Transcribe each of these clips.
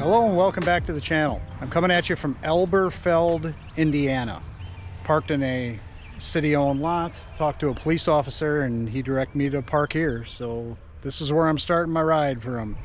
Hello and welcome back to the channel. I'm coming at you from Elberfeld, Indiana. Parked in a city-owned lot, talked to a police officer and he directed me to park here. So this is where I'm starting my ride from.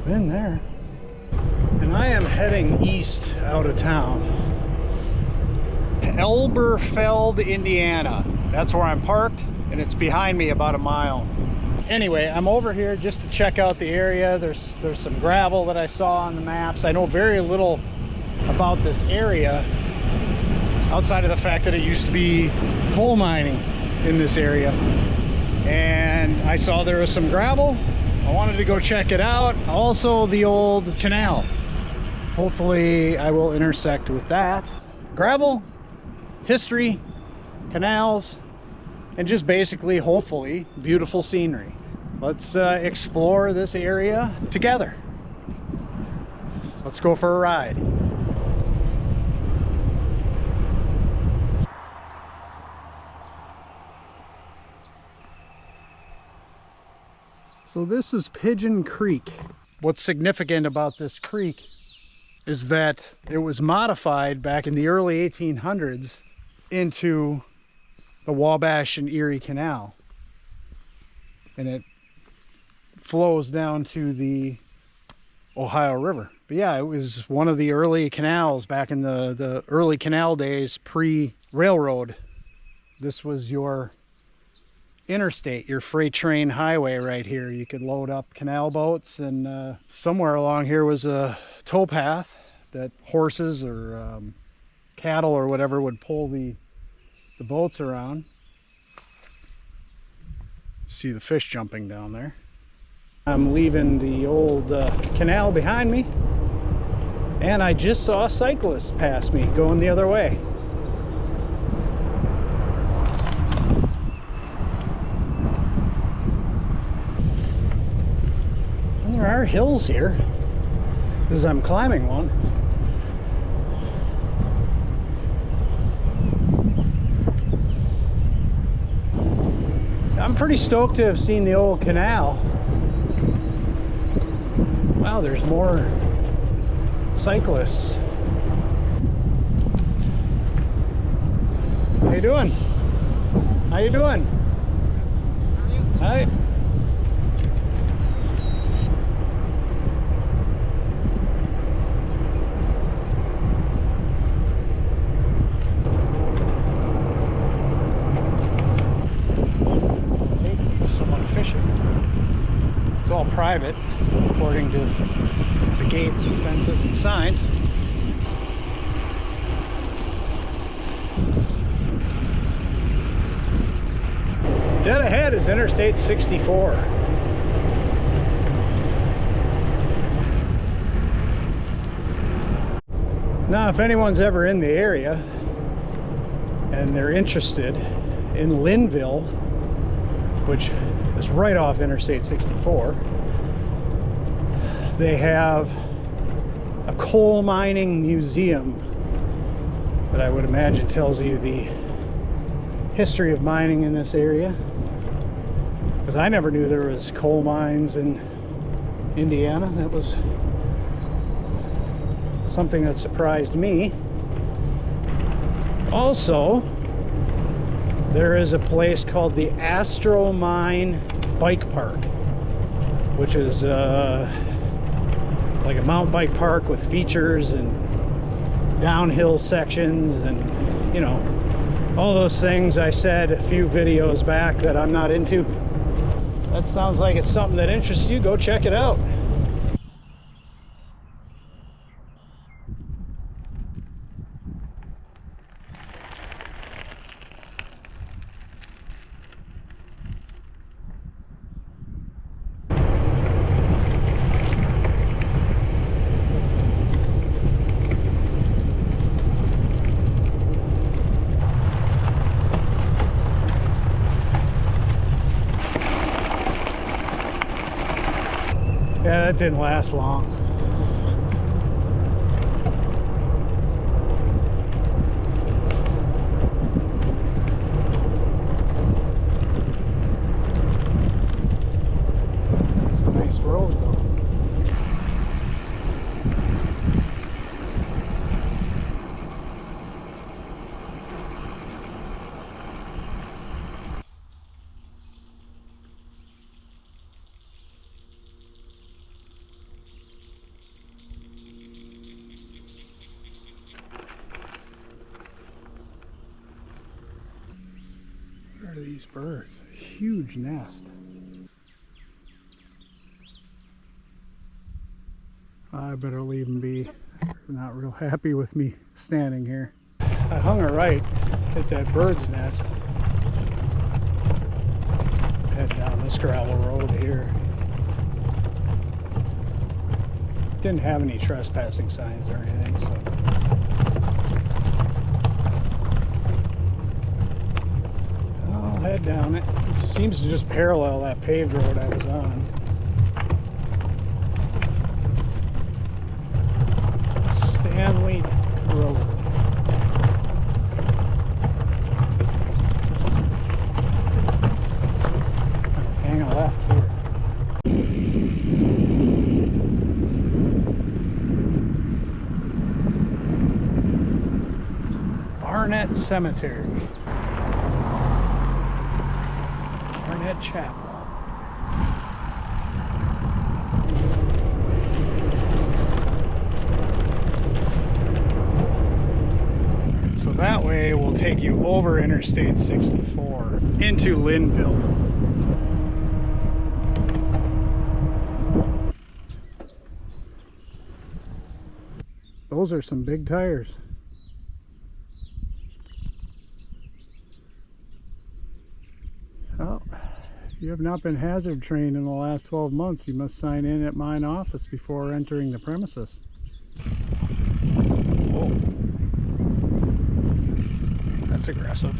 Been there. And I am heading east out of town. Elberfeld, Indiana. That's where I'm parked, and it's behind me about a mile. Anyway, I'm over here just to check out the area. There's some gravel that I saw on the maps. I know very little about this area outside of the fact that it used to be coal mining in this area. And I saw there was some gravel. I wanted to go check it out. Also the old canal. Hopefully I will intersect with that. Gravel, history, canals, and just basically, hopefully, beautiful scenery. Let's explore this area together. Let's go for a ride. So this is Pigeon Creek. What's significant about this creek is that it was modified back in the early 1800s into the Wabash and Erie Canal. And it flows down to the Ohio River. But yeah, it was one of the early canals back in the early canal days, pre-railroad. This was your interstate, your freight train highway right here. You could load up canal boats, and somewhere along here was a towpath that horses or cattle or whatever would pull the boats around. See the fish jumping down there. I'm leaving the old canal behind me, and I just saw a cyclist pass me going the other way. There are hills here as I'm climbing one. I'm pretty stoked to have seen the old canal. Wow, there's more cyclists. How you doing? How you doing? Hi. It's all private, according to the gates and fences and signs. Dead ahead is Interstate 64. Now, if anyone's ever in the area and they're interested in Linville, which is right off Interstate 64, they have a coal mining museum that I would imagine tells you the history of mining in this area, because I never knew there was coal mines in Indiana. That was something that surprised me. Also, there is a place called the Astro Mine Bike Park, which is like a mountain bike park with features and downhill sections and, you know, all those things I said a few videos back that I'm not into. That sounds like it's something that interests you. Go check it out. That didn't last long. It's a nice road though. What are these birds? A huge nest. I better leave them be. They're not real happy with me standing here. I hung a right at that bird's nest. Head down this gravel road here. Didn't have any trespassing signs or anything, so. I'll head down it. It seems to just parallel that paved road I was on. Stanley Road. Hang a left here. Barnett Cemetery. Barnett Chapel. So that way will take you over Interstate 64 into Linville. Those are some big tires. Well, if you have not been hazard trained in the last 12 months, you must sign in at mine office before entering the premises. Whoa. That's aggressive.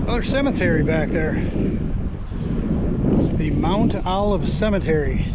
Another cemetery back there. It's the Mount Olive Cemetery.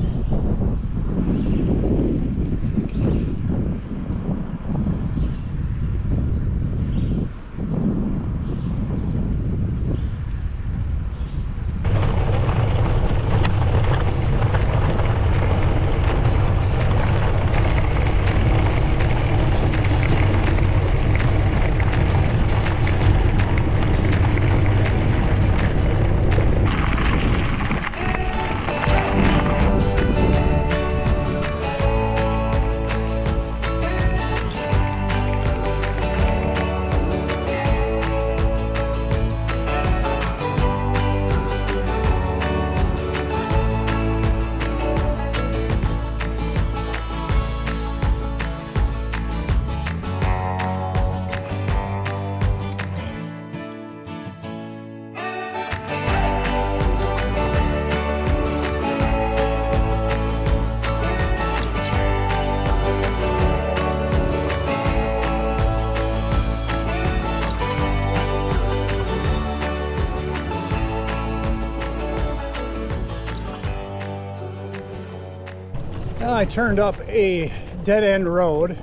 I turned up a dead-end road.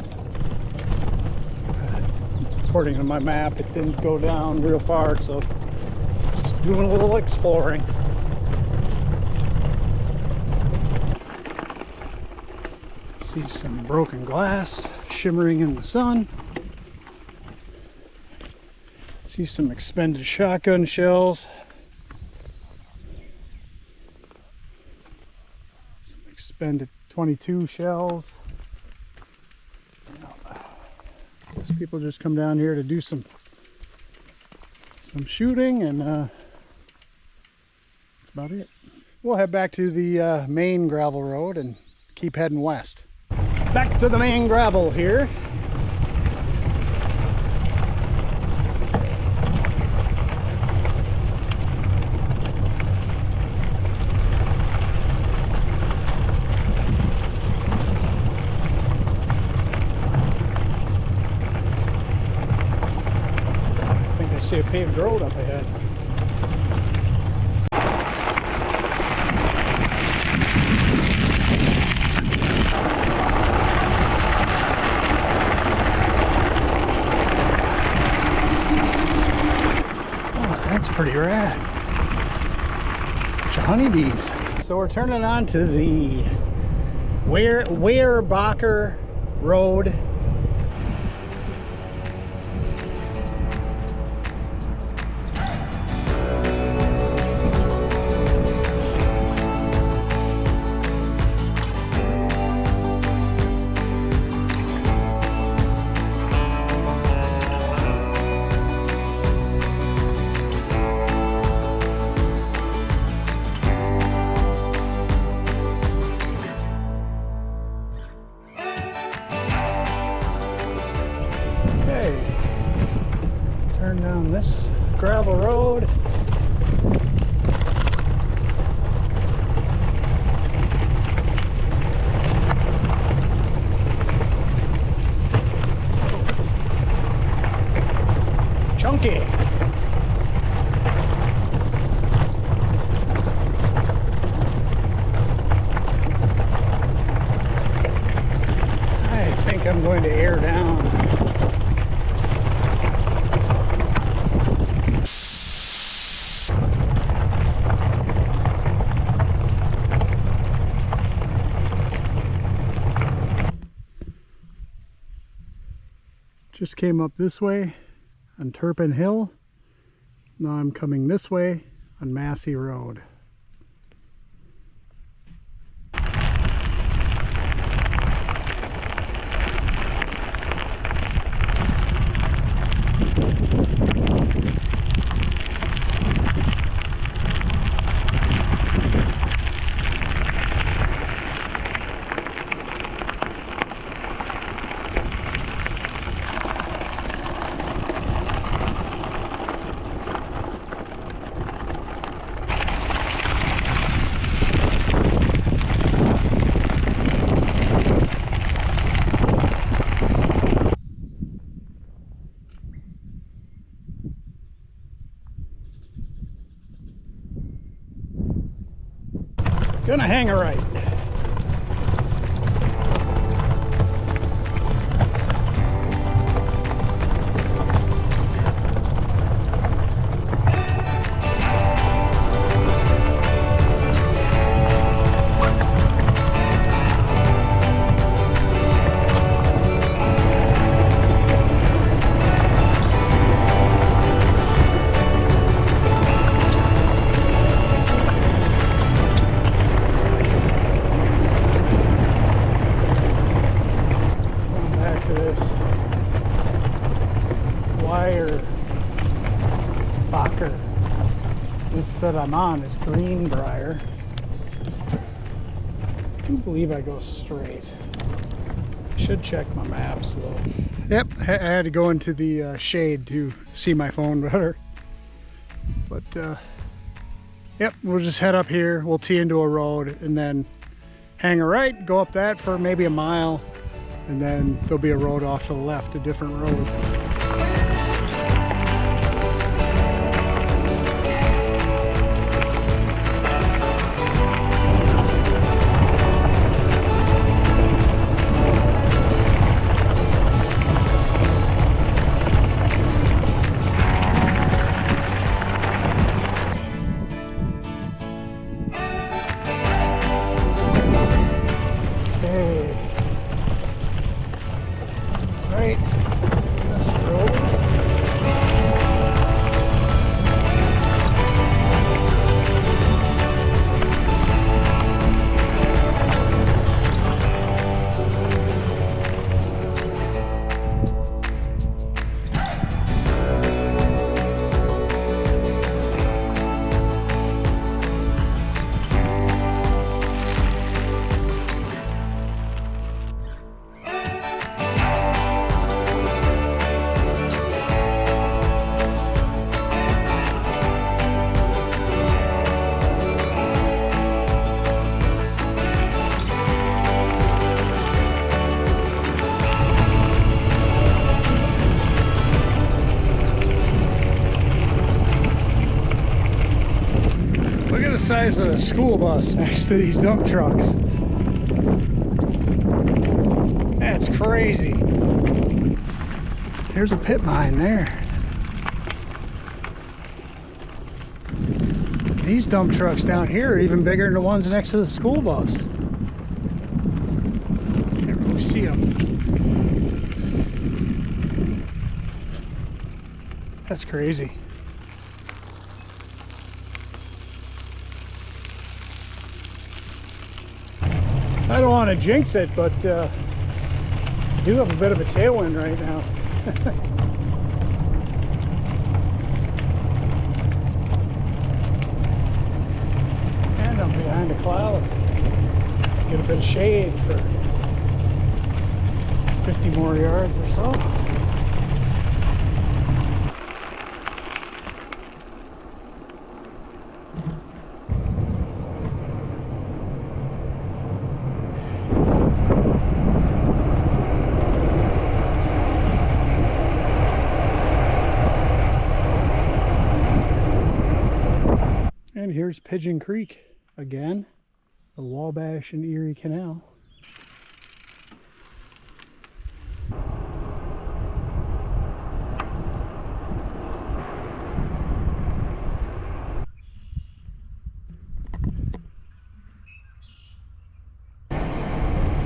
According to my map, it didn't go down real far, so just doing a little exploring. See some broken glass shimmering in the sun. See some expended shotgun shells. Some expended 22 shells. Guess people just come down here to do some shooting, and that's about it. We'll head back to the main gravel road and keep heading west. Back to the main gravel here. see a paved road up ahead. Oh, that's pretty rad. Bunch of honeybees. So we're turning on to the Warrick Road. Turn down this gravel road. Chunky. I think I'm going to air down. Just came up this way on Turpin Hill. Now I'm coming this way on Massey Road. Gonna hang a right. This that I'm on is Greenbrier. I do believe I go straight. Should check my maps though. Yep, I had to go into the shade to see my phone better. But yep, we'll just head up here. We'll tee into a road and then hang a right, go up that for maybe a mile, and then there'll be a road off to the left, a different road. size of a school bus next to these dump trucks. That's crazy. There's a pit mine there. These dump trucks down here are even bigger than the ones next to the school bus. Can't really see them. That's crazy. I don't want to jinx it, but I do have a bit of a tailwind right now. And I'm behind a cloud. Get a bit of shade for 50 more yards or so. And here's Pigeon Creek again, the Wabash and Erie Canal.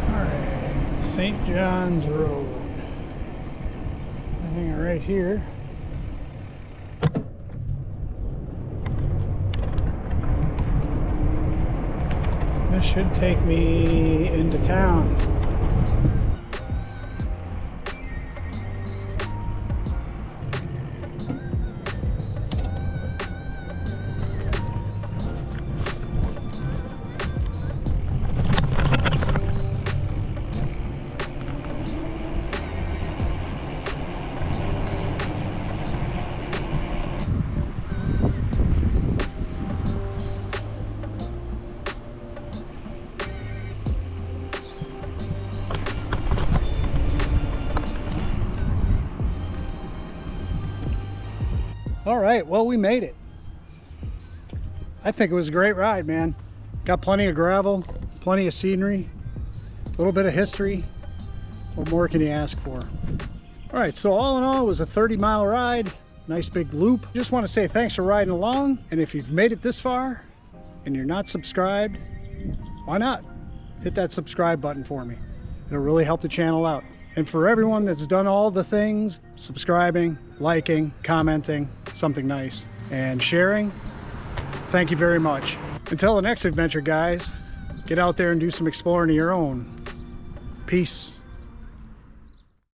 Alright, St. John's Road. I hang it right here. This should take me into town. All right, well, we made it. I think it was a great ride, man. Got plenty of gravel, plenty of scenery, a little bit of history. What more can you ask for? All right, so all in all, it was a 30-mile ride. Nice big loop. Just want to say thanks for riding along. And if you've made it this far and you're not subscribed, why not? Hit that subscribe button for me. It'll really help the channel out. And for everyone that's done all the things, subscribing, liking, commenting, something nice, and sharing, thank you very much. Until the next adventure, guys, get out there and do some exploring of your own. Peace.